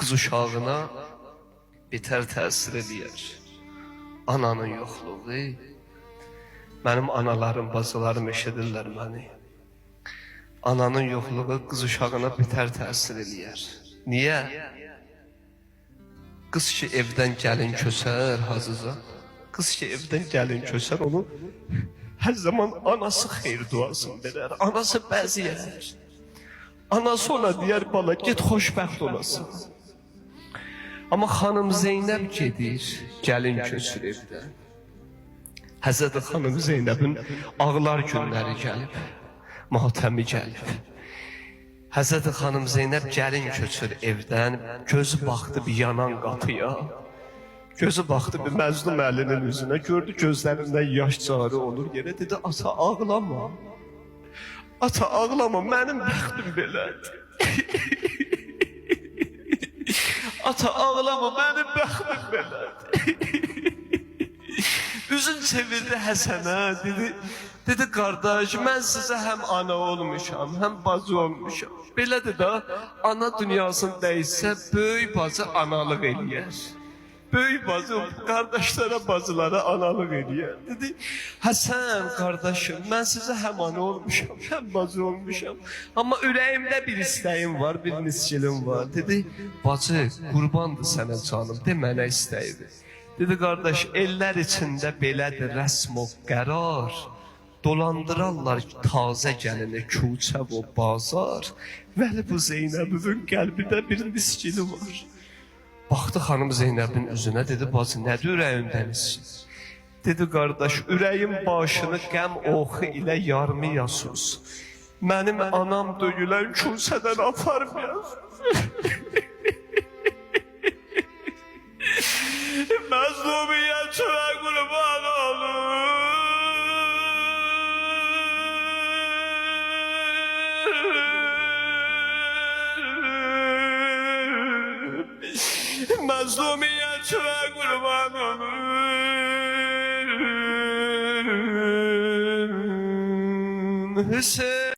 qız uşağına betər təsir eləyər. Ananın yoxluğu, mənim analarım, bacılarım eşidirlər məni. Ananın yoxluğu qız uşağına betər təsir eləyər. Niyə? Qız ki evdən gəlin köçər Hazıza, qız ki evdən gəlin köçər, onu hər zaman anası xeyir duasını verər, anası bəzi yerər. Anası ona deyər, bala get xoşbəxt olasın. Amma xanım Zeynəb gedir, gəlin köçür evdən. Həzrət xanım Zeynəbin ağlar günləri gəlib, matəmi gəlib. Həzrət xanım Zeynəb gəlin köçür evdən, gözü baxdı bir yanan qapıya. Gözü baxdı bir Məzlum əlinin üzünə, gördü gözlərindən yaş cari olur yerə, dedi, ata ağlama. Ata ağlama, mənim bəxtim belədir. Ata ağlama, mənim bəxtim belədir. Üzün çevirdi Həsənə, dedi, qardaş, mən sizə həm ana olmuşam, həm bacı olmuşam. Belədir da, ana dünyasını dəyişsə, böyük bacı analıq eləyər. Böyük bacı qardaşlara, bacılara analıq eləyər. Dedi, Həsən qardaşım, mən sizə həm ana olmuşam, həm bacı olmuşam. Amma ürəyimdə bir istəyim var, bir nisçilim var. Dedi, bacı, qurbandır sənə canım, de mənə istəyir. Dedi, qardaş, ellər içində belədir rəsm o qərar. Dolandırarlar tazə gəlini küçə və bazar. Vəli bu Zeynəbin qəlbində bir nisçili var. Baxdı xanım Zeynəbin üzünə, dedi, bacı, nədir ürəyindənizsin? Dedi, qardaş, ürəyim başını qəm oxu ilə yarmıyasız. Mənim anam döyülən küçədən aparmayasız. Məzlumiyyətə qurban olur. Məzlumiyyətə qurban olur. Hüseyin